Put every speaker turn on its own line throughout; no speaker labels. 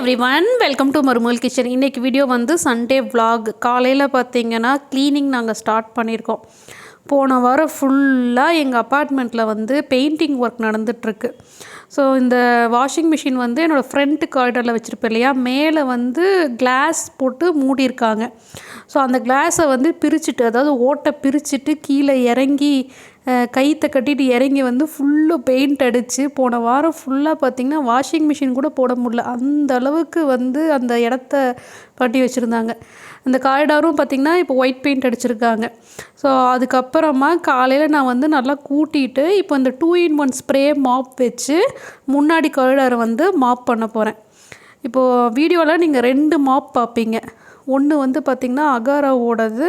Everyone welcome to மருமகள் kitchen. இன்றைக்கி video வந்து சண்டே vlog. காலையில் பார்த்தீங்கன்னா க்ளீனிங் நாங்கள் ஸ்டார்ட் பண்ணியிருக்கோம். போன வாரம் ஃபுல்லாக எங்கள் அப்பார்ட்மெண்ட்டில் வந்து பெயிண்டிங் ஒர்க் நடந்துகிட்ருக்கு. ஸோ இந்த வாஷிங் மிஷின் வந்து என்னோடய ஃப்ரண்ட் கார்டரில் வச்சுருப்பேன் இல்லையா, மேலே வந்து கிளாஸ் போட்டு மூடியிருக்காங்க. ஸோ அந்த கிளாஸை வந்து பிரிச்சுட்டு, அதாவது ஓட்டை பிரிச்சுட்டு கீழே இறங்கி கைத்தை கட்டிட்டு இறங்கி வந்து ஃபுல்லு பெயிண்ட் அடித்து போன வாரம் ஃபுல்லாக பார்த்திங்கன்னா வாஷிங் மிஷின் கூட போட முடியல. அந்த அளவுக்கு வந்து அந்த இடத்த கட்டி வச்சுருந்தாங்க. அந்த காரிடாரும் பார்த்திங்கன்னா இப்போ ஒயிட் பெயிண்ட் அடிச்சிருக்காங்க. ஸோ அதுக்கப்புறமா காலையில் நான் வந்து நல்லா கூட்டிகிட்டு இப்போ இந்த 2-in-1 ஸ்ப்ரே மாப் வச்சு முன்னாடி காரிடாரை வந்து மாப் பண்ண போகிறேன். இப்போது வீடியோவில் நீங்கள் 2 மாப் பார்ப்பீங்க. ஒன்று வந்து பார்த்திங்கன்னா அகாராவோடது,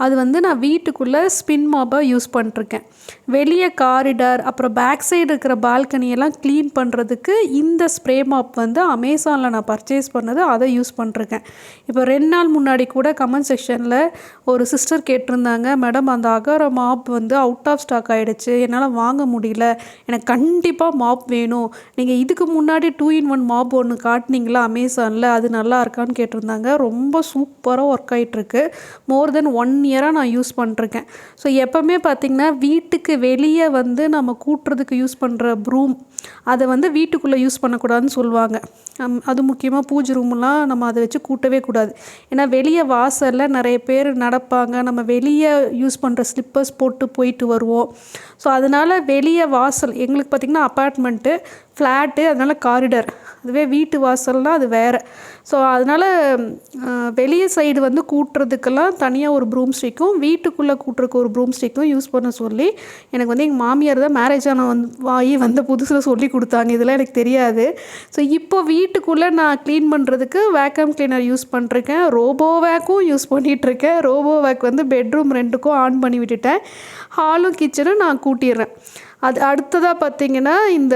அது வந்து நான் வீட்டுக்குள்ளே ஸ்பின் மாப்பாக யூஸ் பண்ணிருக்கேன். வெளியே காரிடார் அப்புறம் பேக் சைடு இருக்கிற பால்கனியெல்லாம் க்ளீன் பண்ணுறதுக்கு இந்த ஸ்ப்ரே மாப் வந்து அமேசானில் நான் பர்ச்சேஸ் பண்ணது, அதை யூஸ் பண்ணிருக்கேன். இப்போ 2 நாள் முன்னாடி கூட கமெண்ட் செக்ஷனில் ஒரு சிஸ்டர் கேட்டிருந்தாங்க, மேடம் அந்த அகாரா மாப் வந்து அவுட் ஆஃப் ஸ்டாக் ஆகிடுச்சு, என்னால் வாங்க முடியல, எனக்கு கண்டிப்பாக மாப் வேணும், நீங்கள் இதுக்கு முன்னாடி 2-in-1 மாப் ஒன்று காட்டினீங்களா அமேசானில், அது நல்லா இருக்கான்னு கேட்டிருந்தாங்க. ரொம்ப சூப்பராக ஒர்க் ஆகிட்டுருக்கு. மோர் தென் 1 இயராக நான் யூஸ் பண்ணிருக்கேன். ஸோ எப்போவுமே பார்த்திங்கன்னா வீட்டுக்கு வெளியே வந்து நம்ம கூட்டுறதுக்கு யூஸ் பண்ணுற ப்ரூம், அதை வந்து வீட்டுக்குள்ளே யூஸ் பண்ணக்கூடாதுன்னு சொல்லுவாங்க. அது முக்கியமாக பூஜை ரூம்லாம் நம்ம அதை வச்சு கூட்டவே கூடாது. ஏன்னா வெளியே வாசலில் நிறைய பேர் நடப்பாங்க, நம்ம வெளியே யூஸ் பண்ணுற ஸ்லிப்பர்ஸ் போட்டு போயிட்டு வருவோம். ஸோ அதனால் வெளியே வாசல் எங்களுக்கு பார்த்திங்கன்னா அப்பார்ட்மெண்ட்டு ஃப்ளாட்டு, அதனால் காரிடர், அதுவே வீட்டு வாசல்னால் அது வேறு. ஸோ அதனால் வெளியே சைடு வந்து கூட்டுறதுக்கெல்லாம் தனியாக ஒரு ப்ரூம் ஸ்டிக்கும், வீட்டுக்குள்ளே கூட்டுறதுக்கு ஒரு ப்ரூம் ஸ்டிக்கும் யூஸ் பண்ண சொல்லி எனக்கு வந்து எங்கள் மாமியார் தான் மேரேஜ் ஆன வந்த புதுசில் சொல்லி கொடுத்தாங்க. இதெல்லாம் எனக்கு தெரியாது. ஸோ இப்போ வீட்டுக்குள்ளே நான் க்ளீன் பண்ணுறதுக்கு வேக்கம் கிளீனர் யூஸ் பண்ணிருக்கேன். ரோபோ வேக்கும் யூஸ் பண்ணிகிட்ருக்கேன். ரோபோ வேக் வந்து பெட்ரூம் 2க்கும் ஆன் பண்ணி விட்டுட்டேன். ஹாலும் கிச்சனும் நான் கூட்டிடுறேன். அது அடுத்ததாக பார்த்திங்கன்னா இந்த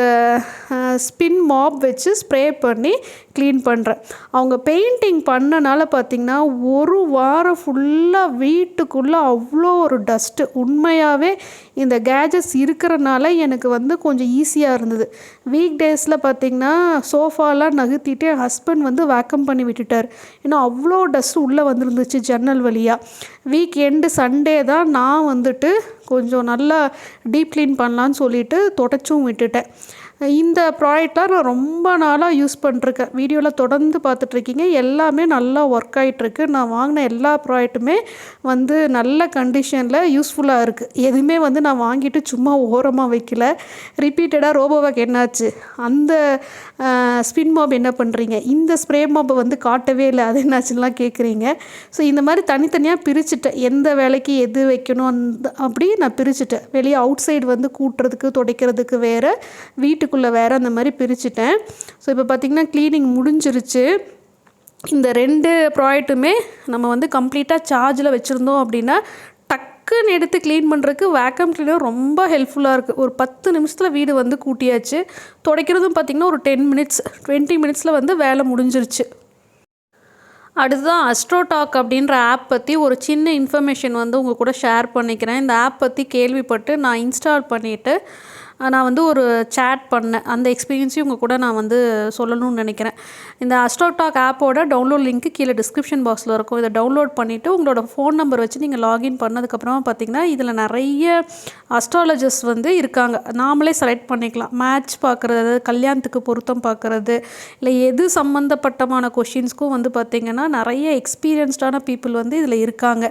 ஸ்பின் மாப் வச்சு ஸ்ப்ரே பண்ணி க்ளீன் பண்ணுறேன். அவங்க பெயிண்டிங் பண்ணனால பார்த்திங்கன்னா ஒரு வாரம் ஃபுல்லாக வீட்டுக்குள்ளே அவ்வளோ ஒரு டஸ்ட்டு. உண்மையாகவே இந்த கேஜெட்ஸ் இருக்கிறனால எனக்கு வந்து கொஞ்சம் ஈஸியாக இருந்தது. வீக் டேஸில் பார்த்திங்கன்னா சோஃபாலாம் நகர்த்திட்டு என் ஹஸ்பண்ட் வந்து வேக்கம் பண்ணி விட்டுட்டார். ஏன்னா அவ்வளோ டஸ்ட்டு உள்ளே வந்துருந்துச்சு ஜன்னல் வழியாக. வீக் எண்டு சண்டே தான் நான் வந்துட்டு கொஞ்சம் நல்லா டீப் க்ளீன் பண்ணலான்னு சொல்லிட்டு தொடச்சும் விட்டுட்டேன். இந்த ப்ராடக்ட்லாம் நான் ரொம்ப நாளாக யூஸ் பண்ணிருக்கேன். வீடியோவில் தொடர்ந்து பார்த்துட்ருக்கீங்க. எல்லாமே நல்லா ஒர்க் ஆகிட்டுருக்கு. நான் வாங்கின எல்லா ப்ராடக்ட்டுமே வந்து நல்ல கண்டிஷனில் யூஸ்ஃபுல்லாக இருக்குது. எதுவுமே வந்து நான் வாங்கிட்டு சும்மா ஓரமாக வைக்கல. ரிப்பீட்டடாக ரோபோவாக் என்னாச்சு, அந்த ஸ்பின் மாப் என்ன பண்ணுறீங்க, இந்த ஸ்ப்ரே மாப்பை வந்து காட்டவே இல்லை, அது என்னாச்சுலாம் கேட்குறீங்க. ஸோ இந்த மாதிரி தனித்தனியாக பிரிச்சுட்டேன். எந்த வேலைக்கு எது வைக்கணும் அப்படி நான் பிரிச்சுட்டேன். வெளியே அவுட் சைடு வந்து கூட்டுறதுக்கு துடைக்கிறதுக்கு வேறு, வீட்டுக்குள்ளே வேறு, அந்த மாதிரி பிரிச்சுட்டேன். ஸோ இப்போ பார்த்திங்கன்னா க்ளீனிங் முடிஞ்சிருச்சு. இந்த 2 ப்ராடக்ட்டுமே நம்ம வந்து கம்ப்ளீட்டாக சார்ஜில் வச்சுருந்தோம் அப்படின்னா டக்குன்னு எடுத்து க்ளீன் பண்ணுறதுக்கு வேக்கம் கிளீனர் ரொம்ப ஹெல்ப்ஃபுல்லாக இருக்குது. ஒரு 10 நிமிஷத்தில் வீடு வந்து கூட்டியாச்சு. துடைக்கிறதும் பார்த்திங்கன்னா ஒரு 10 மினிட்ஸ் 20 மினிட்ஸில் வந்து வேலை முடிஞ்சிருச்சு. அடுத்ததான் அஸ்ட்ரோடாக் அப்படின்ற ஆப் பற்றி ஒரு சின்ன இன்ஃபர்மேஷன் வந்து உங்கள் கூட ஷேர் பண்ணிக்கிறேன். இந்த ஆப் பற்றி கேள்விப்பட்டு நான் இன்ஸ்டால் பண்ணிவிட்டு நான் வந்து ஒரு சேட் பண்ணேன். அந்த எக்ஸ்பீரியன்ஸையும் உங்கள் கூட நான் வந்து சொல்லணும்னு நினைக்கிறேன். இந்த அஸ்ட்ரோடாக் ஆப்போட டவுன்லோட் லிங்க்கு கீழே டிஸ்கிரிப்ஷன் பாக்ஸில் இருக்கும். இதை டவுன்லோட் பண்ணிவிட்டு உங்களோட ஃபோன் நம்பர் வச்சு நீங்கள் லாகின் பண்ணதுக்கப்புறமா பார்த்திங்கன்னா இதில் நிறைய அஸ்ட்ராலஜர்ஸ் வந்து இருக்காங்க. நாமளே செலக்ட் பண்ணிக்கலாம். மேட்ச் பார்க்குறது, கல்யாணத்துக்கு பொருத்தம் பார்க்குறது, இல்லை எது சம்மந்தப்பட்டமான கொஷின்ஸ்க்கும் வந்து பார்த்திங்கன்னா நிறைய எக்ஸ்பீரியன்ஸ்டான பீப்புள் வந்து இதில் இருக்காங்க.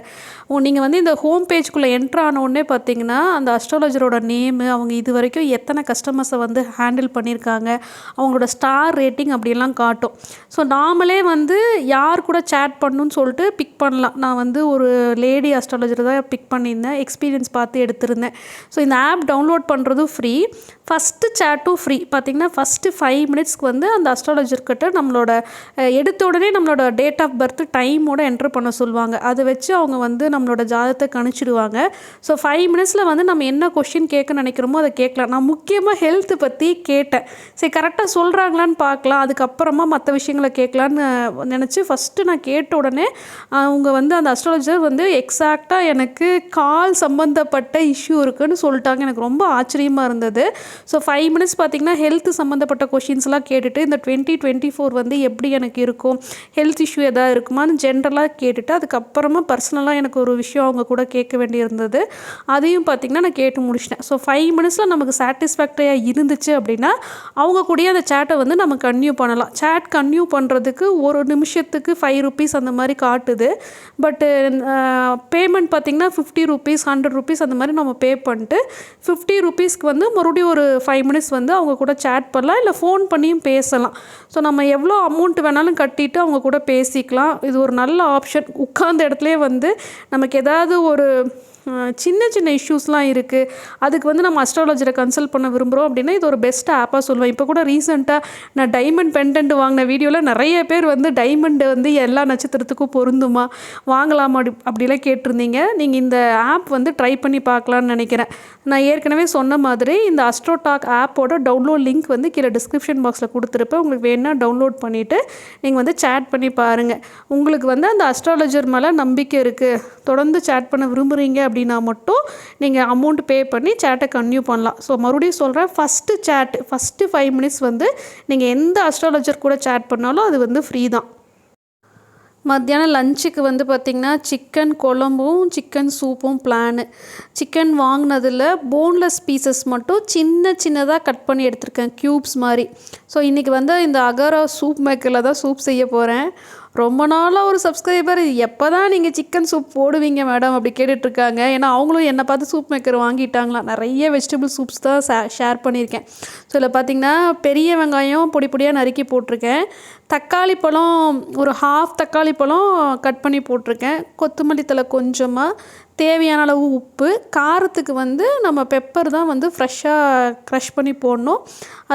நீங்கள் வந்து இந்த ஹோம் பேஜ்குள்ளே என்ட்ரு ஆனவுடனே பார்த்திங்கன்னா அந்த அஸ்ட்ராலஜரோட நேமு, அவங்க இது வரைக்கும் எத்தனை கஸ்டமர்ஸை வந்து ஹேண்டில் பண்ணியிருக்காங்க, அவங்களோட ஸ்டார் ரேட்டிங் அப்படியெல்லாம் காட்டும். ஸோ நாமளே வந்து யார் கூட சேட் பண்ணணும்னு சொல்லிட்டு பிக் பண்ணலாம். நான் வந்து ஒரு லேடி அஸ்ட்ராலஜர் தான் பிக் பண்ணியிருந்தேன். எக்ஸ்பீரியன்ஸ் பார்த்து எடுத்திருந்தேன். ஸோ இந்த ஆப் டவுன்லோட் பண்ணுறதும் ஃப்ரீ, ஃபஸ்ட்டு சேட்டும் ஃப்ரீ. பார்த்திங்கன்னா ஃபஸ்ட்டு 5 மினிட்ஸ்க்கு வந்து அந்த அஸ்ட்ராலஜர்கிட்ட நம்மளோட எடுத்த உடனே நம்மளோட டேட் ஆஃப் பர்த் டைமோடு என்ட்ரு பண்ண சொல்லுவாங்க. அதை வச்சு அவங்க வந்து நம்மளோட ஜாதகத்தை கணிச்சிடுவாங்க. ஸோ 5 மினிட்ஸில் வந்து நம்ம என்ன கொஷின் கேட்க நினைக்கிறோமோ அதை கேட்கலாம். நான் முக்கியமாக ஹெல்த்து பற்றி கேட்டேன். சரி கரெக்டாக சொல்கிறாங்களான்னு பார்க்கலாம், அதுக்கப்புறமா மற்ற மற்ற விஷயங்களை கேட்கலான்னு நினச்சி ஃபஸ்ட்டு நான் கேட்ட உடனே அவங்க வந்து அந்த அஸ்ட்ராலஜர் வந்து எக்ஸாக்டாக எனக்கு கால் சம்மந்தப்பட்ட இஷ்யூ இருக்குதுன்னு சொல்லிட்டாங்க. எனக்கு ரொம்ப ஆச்சரியமாக இருந்தது. ஸோ 5 மினிட்ஸ் பார்த்திங்கன்னா ஹெல்த் சம்மந்தப்பட்ட கொஷின்ஸ்லாம் கேட்டுட்டு இந்த 2024 வந்து எப்படி எனக்கு இருக்கும், ஹெல்த் இஷ்யூ எதாவது இருக்குமான்னு ஜென்ரலாக கேட்டுட்டு அதுக்கப்புறமா பர்சனலாக எனக்கு ஒரு விஷயம் அவங்க கூட கேட்க வேண்டியிருந்தது. அதையும் பார்த்திங்கன்னா நான் கேட்டு முடிச்சிட்டேன். ஸோ 5 மினிட்ஸில் நமக்கு சாட்டிஸ்ஃபேக்டரியாக இருந்துச்சு அப்படின்னா அவங்க கூடயே அந்த சேட்டை வந்து நம்ம கன்டினியூ பண்ணலாம். சேட் கன்டினியூ பண்ணுறதுக்கு ஒரு நிமிஷத்துக்கு 5 ருபீஸ் அந்த மாதிரி காட்டுது. பட்டு பேமெண்ட் பார்த்திங்கன்னா 50 ருபீஸ் 100 ருபீஸ் அந்த மாதிரி நம்ம பே பண்ணிட்டு 50 ருபீஸ்க்கு வந்து மறுபடியும் ஒரு 5 மினிட்ஸ் வந்து அவங்க கூட சேட் பண்ணலாம், இல்லை ஃபோன் பண்ணியும் பேசலாம். ஸோ நம்ம எவ்வளோ அமௌண்ட் வேணாலும் கட்டிட்டு அவங்க கூட பேசிக்கலாம். இது ஒரு நல்ல ஆப்ஷன். உட்கார்ந்த இடத்துலே வந்து நமக்கு ஏதாவது ஒரு சின்ன சின்ன இஷ்யூஸ்லாம் இருக்குது, அதுக்கு வந்து நம்ம அஸ்ட்ராலஜரை கன்சல்ட் பண்ண விரும்புகிறோம் அப்படின்னா இது ஒரு பெஸ்ட் ஆப்பாக சொல்லுவேன். இப்போ கூட ரீசெண்டாக நான் டைமண்ட் பெண்டன்ட் வாங்கின வீடியோவில் நிறைய பேர் வந்து டைமண்டு வந்து எல்லா நட்சத்திரத்துக்கும் பொருந்துமா, வாங்கலாமா அப்படிலாம் கேட்டிருந்தீங்க. நீங்கள் இந்த ஆப் வந்து ட்ரை பண்ணி பார்க்கலான்னு நினைக்கிறேன். நான் ஏற்கனவே சொன்ன மாதிரி இந்த அஸ்ட்ரோடாக் ஆப்போட டவுன்லோட் லிங்க் வந்து கீழே டிஸ்கிரிப்ஷன் பாக்ஸில் கொடுத்துருப்பேன். உங்களுக்கு வேணால் டவுன்லோட் பண்ணிவிட்டு நீங்கள் வந்து சேட் பண்ணி பாருங்கள். உங்களுக்கு வந்து அந்த அஸ்ட்ராலஜர் மேலே நம்பிக்கை இருக்குது, தொடர்ந்து சேட் பண்ண விரும்புகிறீங்க அப்படின்னா மட்டும் நீங்கள் அமௌண்ட் பே பண்ணி சேட்டை கன்டினியூ பண்ணலாம். ஸோ மறுபடியும் சொல்கிறேன், ஃபஸ்ட்டு 5 மினிட்ஸ் வந்து நீங்கள் எந்த அஸ்ட்ராலஜர் கூட சேட் பண்ணாலும் அது வந்து ஃப்ரீ தான். மத்தியானம் லஞ்சுக்கு வந்து பார்த்திங்கன்னா சிக்கன் குழம்பும் சிக்கன் சூப்பும் பிளானு. சிக்கன் வாங்கினதில் போன்லெஸ் பீசஸ் மட்டும் சின்னதாக கட் பண்ணி எடுத்திருக்கேன், க்யூப்ஸ் மாதிரி. ஸோ இன்றைக்கி வந்து இந்த அகரா சூப் மேக்கரில் தான் சூப் செய்ய போகிறேன். ரொம்ப நாளாக ஒரு சப்ஸ்கிரைபர் எப்போ தான் நீங்கள் சிக்கன் சூப் போடுவீங்க மேடம் அப்படி கேட்டுட்ருக்காங்க. ஏன்னா அவங்களும் என்னை பார்த்து சூப் மேக்கர் வாங்கிட்டாங்களாம். நிறைய வெஜிடபிள் சூப்ஸ் தான் ஷேர் பண்ணியிருக்கேன். ஸோ இதில் பார்த்திங்கன்னா பெரிய வெங்காயம் பொடி பொடியாக நறுக்கி போட்டிருக்கேன், தக்காளி பழம் ஒரு ஹாஃப் தக்காளி பழம் கட் பண்ணி போட்டிருக்கேன், கொத்தமல்லி தழை கொஞ்சமாக, தேவையான அளவு உப்பு, காரத்துக்கு வந்து நம்ம பெப்பர் தான் வந்து ஃப்ரெஷ்ஷாக க்ரஷ் பண்ணி போடணும்.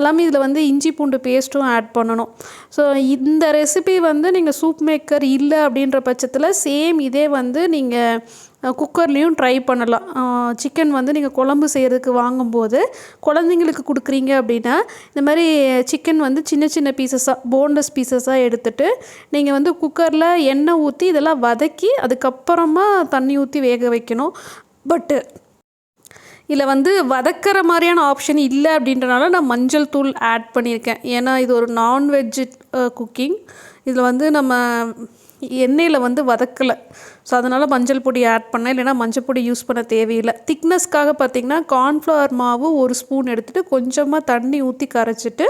எல்லாமே இதில் வந்து இஞ்சி பூண்டு பேஸ்ட்டும் ஆட் பண்ணணும். ஸோ இந்த ரெசிபி வந்து நீங்கள் சூப் மேக்கர் இல்லை அப்படின்ற பட்சத்தில் சேம் இதே வந்து நீங்கள் குக்கர்லேயும் ட்ரை பண்ணலாம். சிக்கன் வந்து நீங்கள் குழம்பு செய்கிறதுக்கு வாங்கும்போது குழந்தைங்களுக்கு கொடுக்குறீங்க அப்படின்னா இந்த மாதிரி சிக்கன் வந்து சின்ன பீசஸாக போன்லெஸ் பீசஸாக எடுத்துகிட்டு நீங்கள் வந்து குக்கரில் எண்ணெய் ஊற்றி இதெல்லாம் வதக்கி அதுக்கப்புறமா தண்ணி ஊற்றி வேக வைக்கணும். பட்டு இதில் வந்து வதக்கிற மாதிரியான ஆப்ஷன் இல்லை அப்படின்றனால நான் மஞ்சள் தூள் ஆட் பண்ணியிருக்கேன். ஏன்னா இது ஒரு நான்வெஜ் குக்கிங். இதில் வந்து நம்ம எண்ணெயில் வந்து வதக்கலை, ஸோ அதனால் மஞ்சள் பொடி ஆட் பண்ணேன். இல்லைனா மஞ்சள் பொடி யூஸ் பண்ண தேவையில்லை. திக்னஸ்க்காக பார்த்திங்கன்னா கார்ன்ஃப்ளவர் மாவு 1 ஸ்பூன் எடுத்துகிட்டு கொஞ்சமாக தண்ணி ஊற்றி கரைச்சிட்டு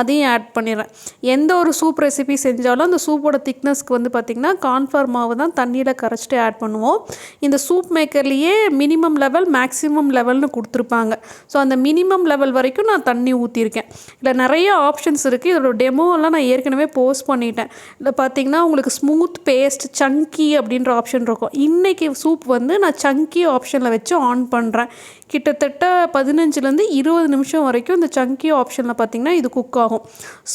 அதையும் ஆட் பண்ணிடுறேன். எந்த ஒரு சூப் ரெசிபி செஞ்சாலும் அந்த சூப்போட திக்னஸ்க்கு வந்து பார்த்திங்கன்னா கார்ன்ஃப்ளவர் மாவு தான் தண்ணியில் கரைச்சிட்டு ஆட் பண்ணுவோம். இந்த சூப் மேக்கர்லேயே மினிமம் லெவல் மேக்ஸிமம் லெவல்னு கொடுத்துருப்பாங்க. ஸோ அந்த மினிமம் லெவல் வரைக்கும் நான் தண்ணி ஊற்றிருக்கேன். இதில் நிறைய ஆப்ஷன்ஸ் இருக்குது. இதோட டெமோலாம் நான் ஏற்கனவே போஸ்ட் பண்ணிட்டேன். இதில் பார்த்திங்கன்னா உங்களுக்கு ஸ்மூத் பேஸ்ட் சங்கி அப்படின்ற ஆப்ஷன் இருக்கும். இன்றைக்கி சூப் வந்து நான் சங்கி ஆப்ஷனில் வச்சு ஆன் பண்ணுறேன். கிட்டத்தட்ட 15லேருந்து 20 நிமிஷம் வரைக்கும் இந்த சங்கி ஆப்ஷனில் பார்த்திங்கன்னா இது குக் ஆகும்.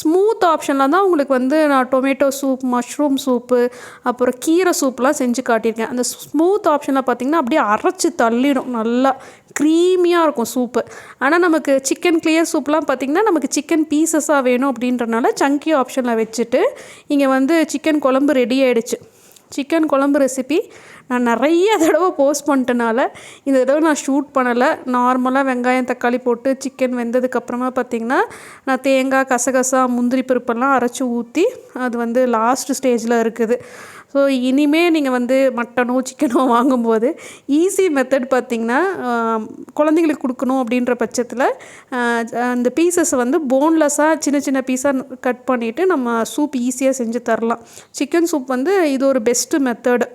ஸ்மூத் ஆப்ஷனில் தான் உங்களுக்கு வந்து நான் டொமேட்டோ சூப், மஷ்ரூம் சூப்பு, அப்புறம் கீரை சூப்லாம் செஞ்சு காட்டியிருக்கேன். அந்த ஸ்மூத் ஆப்ஷனில் பார்த்திங்கன்னா அப்படியே அரைச்சி தள்ளிடும், நல்லா க்ரீமியாக இருக்கும் சூப்பு. ஆனால் நமக்கு சிக்கன் கிளியர் சூப்லாம் பார்த்திங்கன்னா நமக்கு சிக்கன் பீசஸாக வேணும் அப்படின்றனால சங்கி ஆப்ஷனில் வச்சுட்டு இங்கே வந்து சிக்கன் குழம்பு ரெடி ஆகிடுச்சு. சிக்கன் குழம்பு ரெசிபி நான் நிறைய தடவை போஸ்ட் பண்ணிட்டனால இந்த தடவை நான் ஷூட் பண்ணலை. நார்மலாக வெங்காயம் தக்காளி போட்டு சிக்கன் வெந்ததுக்கப்புறமா பார்த்திங்கன்னா நான் தேங்காய் கசகசா முந்திரி பருப்பெல்லாம் அரைச்சி ஊற்றி அது வந்து லாஸ்ட் ஸ்டேஜில் இருக்குது. ஸோ இனிமேல் நீங்கள் வந்து மட்டனோ சிக்கனோ வாங்கும்போது ஈஸி மெத்தட் பார்த்திங்கன்னா குழந்தைங்களுக்கு கொடுக்கணும் அப்படின்ற பட்சத்தில் அந்த பீசஸை வந்து போன்லெஸ்ஸாக சின்ன பீஸாக கட் பண்ணிவிட்டு நம்ம சூப் ஈஸியாக செஞ்சு தரலாம். சிக்கன் சூப் வந்து இது ஒரு பெஸ்ட்டு மெத்தடு.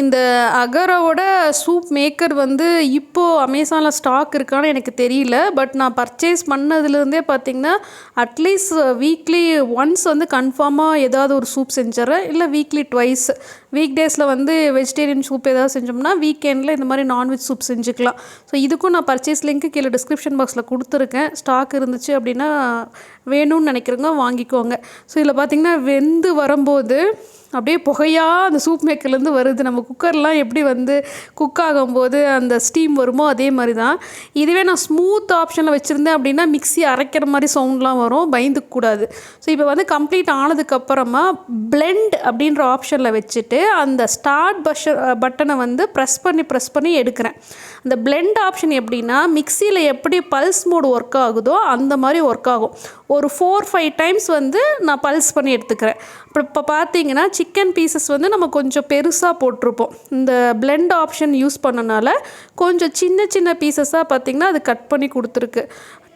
இந்த அகராவோட சூப் மேக்கர் வந்து இப்போது அமேசானில் ஸ்டாக் இருக்கான்னு எனக்கு தெரியல. பட் நான் பர்ச்சேஸ் பண்ணதுலேருந்தே பார்த்திங்கன்னா அட்லீஸ்ட் வீக்லி ஒன்ஸ் வந்து கன்ஃபார்மாக ஏதாவது ஒரு சூப் செஞ்சிடறேன், இல்லை வீக்லி ட்வைஸ் வீக் டேஸில் வந்து வெஜிடேரியன் சூப் ஏதாவது செஞ்சோம்னா வீக்கெண்டில் இந்த மாதிரி நான்வெஜ் சூப் செஞ்சுக்கலாம். ஸோ இதுக்கும் நான் பர்ச்சேஸ் லிங்க்கு கீழே டிஸ்கிரிப்ஷன் பாக்ஸில் கொடுத்துருக்கேன். ஸ்டாக் இருந்துச்சு அப்படின்னா வேணும்னு நினைக்கிறவங்க வாங்கிக்கோங்க. ஸோ இதில் பார்த்திங்கன்னா வெந்து வரும்போது அப்படியே புகையாக அந்த சூப் மேக்கர்லேருந்து வருது. நம்ம குக்கர்லாம் எப்படி வந்து குக் ஆகும்போது அந்த ஸ்டீம் வருமோ அதே மாதிரி தான். இதுவே நான் ஸ்மூத் ஆப்ஷனில் வச்சுருந்தேன் அப்படின்னா மிக்ஸி அரைக்கிற மாதிரி சவுண்ட்லாம் வரும், பயந்துக்கூடாது. ஸோ இப்போ வந்து கம்ப்ளீட் ஆனதுக்கப்புறமா பிளெண்ட் அப்படின்ற ஆப்ஷனில் வச்சுட்டு அந்த ஸ்டார்ட் பட்டனை வந்து ப்ரெஸ் பண்ணி எடுக்கிறேன். அந்த பிளெண்ட் ஆப்ஷன் எப்படின்னா மிக்சியில் எப்படி பல்ஸ் மோடு ஒர்க் ஆகுதோ அந்த மாதிரி ஒர்க் ஆகும். ஒரு 4-5 டைம்ஸ் வந்து நான் பல்ஸ் பண்ணி எடுத்துக்கிறேன். இப்போ பார்த்தீங்கன்னா சிக்கன் பீசஸ் வந்து நம்ம கொஞ்சம் பெருசாக போட்டிருப்போம். இந்த பிளெண்ட் ஆப்ஷன் யூஸ் பண்ணனால கொஞ்சம் சின்ன சின்ன பீசஸாக பார்த்திங்கன்னா அது கட் பண்ணி கொடுத்துருக்கு.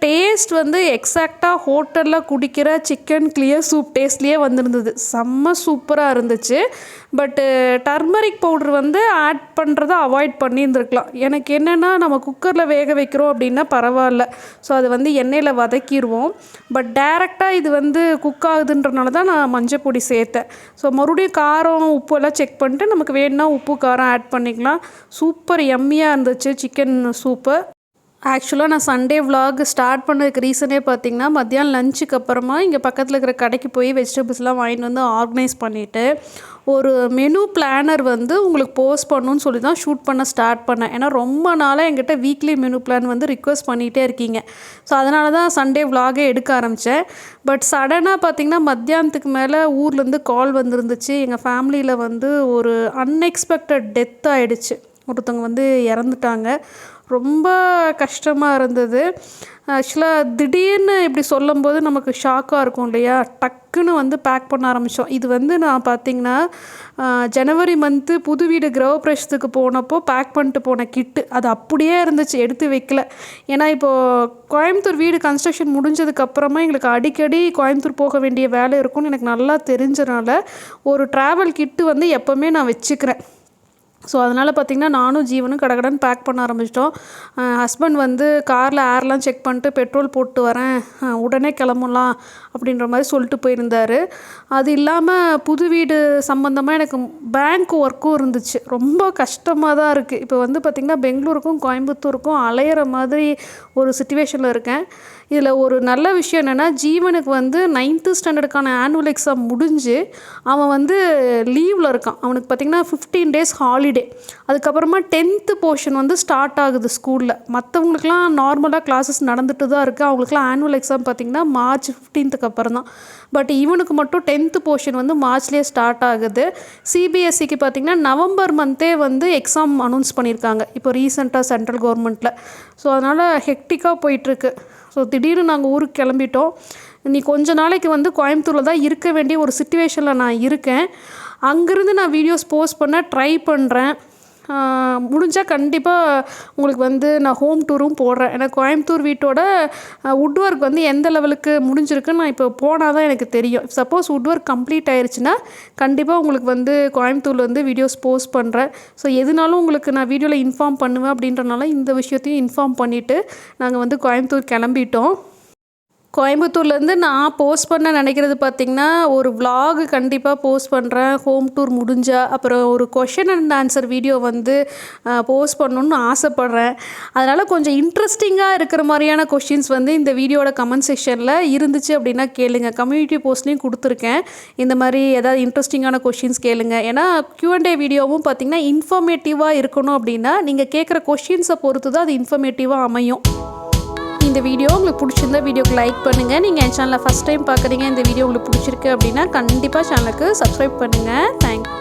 டேஸ்ட் வந்து எக்ஸாக்டாக ஹோட்டலில் குடிக்கிற சிக்கன் கிளியர் சூப் டேஸ்ட்லேயே வந்துருந்தது. செம்ம சூப்பராக இருந்துச்சு. பட்டு டர்மரிக் பவுட்ரு வந்து ஆட் பண்ணுறதை அவாய்ட் பண்ணியிருந்துருக்கலாம். எனக்கு என்னென்னா நம்ம குக்கரில் வேக வைக்கிறோம் அப்படின்னா பரவாயில்ல, ஸோ அது வந்து எண்ணெயில் வதக்கிடுவோம். பட் டேரெக்டாக இது வந்து குக் ஆகுதுன்றனால தான் நான் மஞ்சள் பொடி சேர்த்தேன். ஸோ மறுபடியும் காரம் உப்பு எல்லாம் செக் பண்ணிட்டு நமக்கு வேணும்னா உப்பு காரம் ஆட் பண்ணிக்கலாம். சூப்பர் எம்மியாக இருந்துச்சு சிக்கன் சூப்பு. ஆக்சுவலாக நான் சண்டே விலாக் ஸ்டார்ட் பண்ணதுக்கு ரீசனே பார்த்திங்கன்னா மத்தியானம் லஞ்சுக்கு அப்புறமா இங்கே பக்கத்தில் இருக்கிற கடைக்கு போய் வெஜிடபிள்ஸ்லாம் வாங்கிட்டு வந்து ஆர்கனைஸ் பண்ணிவிட்டு ஒரு மெனு பிளானர் வந்து உங்களுக்கு போஸ்ட் பண்ணணுன்னு சொல்லி தான் ஷூட் பண்ண ஸ்டார்ட் பண்ணேன். ஏன்னா ரொம்ப நாளாக என்கிட்ட வீக்லி மெனு பிளான் வந்து ரிக்வெஸ்ட் பண்ணிகிட்டே இருக்கீங்க. ஸோ அதனால தான் சண்டே விலாகே எடுக்க ஆரம்பித்தேன். பட் சடனாக பார்த்திங்கன்னா மத்தியானத்துக்கு மேலே ஊர்லேருந்து கால் வந்துருந்துச்சு. எங்கள் ஃபேமிலியில் வந்து ஒரு அன்எக்ஸ்பெக்டட் டெத் ஆகிடுச்சு. ஒருத்தவங்க வந்து இறந்துட்டாங்க. ரொம்ப கஷ்டமாக இருந்தது. ஆக்சுவலாக திடீர்னு இப்படி சொல்லும்போது நமக்கு ஷாக்காக இருக்கும் இல்லையா. டக்குன்னு வந்து பேக் பண்ண ஆரம்பித்தோம். இது வந்து நான் பார்த்திங்கன்னா ஜனவரி மந்த்து புது வீடு கிரகப்பிரவேசத்துக்கு போனப்போ பேக் பண்ணிட்டு போன கிட்டு அது அப்படியே இருந்துச்சு, எடுத்து வைக்கல. ஏன்னா இப்போது கோயம்புத்தூர் வீடு கன்ஸ்ட்ரக்ஷன் முடிஞ்சதுக்கப்புறமா எங்களுக்கு அடிக்கடி கோயம்புத்தூர் போக வேண்டிய வேலை இருக்கும்னு எனக்கு நல்லா தெரிஞ்சனால ஒரு ட்ராவல் கிட்டு வந்து எப்போவுமே நான் வச்சுக்கிறேன். ஸோ அதனால் பார்த்திங்கன்னா நானும் ஜீவனும் கடகடன்னு பேக் பண்ண ஆரம்பிச்சிட்டோம். ஹஸ்பண்ட் வந்து காரில் ஏர்லாம் செக் பண்ணிட்டு பெட்ரோல் போட்டு வரேன், உடனே கிளம்பலாம் அப்படின்ற மாதிரி சொல்லிட்டு போயிருந்தார். அது இல்லாமல் புது வீடு சம்மந்தமாக எனக்கு பேங்க் ஒர்க்கும் இருந்துச்சு. ரொம்ப கஷ்டமாக தான் இருக்குது. இப்போ வந்து பார்த்திங்கன்னா பெங்களூருக்கும் கோயம்புத்தூருக்கும் அலையிற மாதிரி ஒரு சிச்சுவேஷனில் இருக்கேன். இதில் ஒரு நல்ல விஷயம் என்னென்னா ஜீவனுக்கு வந்து 9th ஸ்டாண்டர்டுக்கான ஆனுவல் எக்ஸாம் முடிஞ்சு அவன் வந்து லீவில் இருக்கான். அவனுக்கு பார்த்திங்கன்னா 15 days ஹாலிடே. அதுக்கப்புறமா 10th போர்ஷன் வந்து ஸ்டார்ட் ஆகுது ஸ்கூலில். மற்றவங்களுக்குலாம் நார்மலாக கிளாஸஸ் நடந்துட்டு தான் இருக்குது. அவங்களுக்குலாம் ஆனுவல் எக்ஸாம் பார்த்திங்கன்னா March 15th அப்புறம் தான். பட் இவனுக்கு மட்டும் 10th போர்ஷன் வந்து மார்ச்லேயே ஸ்டார்ட் ஆகுது. சிபிஎஸ்சிக்கு பார்த்திங்கன்னா நவம்பர் மந்த்தே வந்து எக்ஸாம் அனௌன்ஸ் பண்ணியிருக்காங்க இப்போ ரீசெண்டாக சென்ட்ரல் கவர்மெண்ட்டில். ஸோ அதனால் ஹெக்டிக்காக போயிட்டுருக்கு. ஸோ திடீர்னு நாங்கள் ஊருக்கு கிளம்பிட்டோம். நீ கொஞ்ச நாளைக்கு வந்து கோயம்புத்தூரில் தான் இருக்க வேண்டிய ஒரு சிச்சுவேஷனில் நான் இருக்கேன். அங்கேருந்து நான் வீடியோஸ் போஸ்ட் பண்ண ட்ரை பண்ணுறேன். முடிஞ்சால் கண்டிப்பாக உங்களுக்கு வந்து நான் ஹோம் டூரும் போடுறேன். ஏன்னா கோயம்புத்தூர் வீட்டோட வுட் ஒர்க் வந்து எந்த லெவலுக்கு முடிஞ்சிருக்குன்னு நான் இப்போ போனால் தான் எனக்கு தெரியும். சப்போஸ் வுட் ஒர்க் கம்ப்ளீட் ஆயிடுச்சுன்னா கண்டிப்பாக உங்களுக்கு வந்து கோயம்புத்தூரில் வந்து வீடியோஸ் போஸ்ட் பண்ணுறேன். ஸோ எதுனாலும் உங்களுக்கு நான் வீடியோவில் இன்ஃபார்ம் பண்ணுவேன் அப்படின்றனால இந்த விஷயத்தையும் இன்ஃபார்ம் பண்ணிவிட்டு நாங்கள் வந்து கோயம்புத்தூர் கிளம்பிட்டோம். கோயம்புத்தூர்லேருந்து நான் போஸ்ட் பண்ண நினைக்கிறது பார்த்திங்கன்னா ஒரு vlog கண்டிப்பாக போஸ்ட் பண்ணுறேன் ஹோம் டூர் முடிஞ்சால். அப்புறம் ஒரு கொஷின் அண்ட் ஆன்சர் வீடியோ வந்து போஸ்ட் பண்ணணுன்னு ஆசைப்பட்றேன். அதனால் கொஞ்சம் இன்ட்ரெஸ்டிங்காக இருக்கிற மாதிரியான கொஷின்ஸ் வந்து இந்த வீடியோட கமெண்ட் செக்ஷனில் இருந்துச்சு அப்படின்னா கேளுங்க. கம்யூனிட்டி போஸ்ட்லேயும் கொடுத்துருக்கேன். இந்த மாதிரி ஏதாவது இன்ட்ரெஸ்டிங்கான கொஷின்ஸ் கேளுங்க. ஏன்னா Q&A வீடியோவும் பார்த்திங்கன்னா இன்ஃபர்மேட்டிவாக இருக்கணும் அப்படின்னா நீங்கள் கேட்குற கொஷின்ஸை பொறுத்து தான் அது இன்ஃபர்மேட்டிவாக அமையும். இந்த வீடியோ உங்களுக்கு பிடிச்சிருந்தா வீடியோக்கு லைக் பண்ணுங்கள். நீங்கள் என் சேனலை ஃபஸ்ட் டைம் பார்க்குறீங்க, இந்த வீடியோ உங்களுக்கு பிடிச்சிருக்கு அப்படின்னா கண்டிப்பாக சேனலுக்கு சப்ஸ்கிரைப் பண்ணுங்கள். தேங்க்யூ.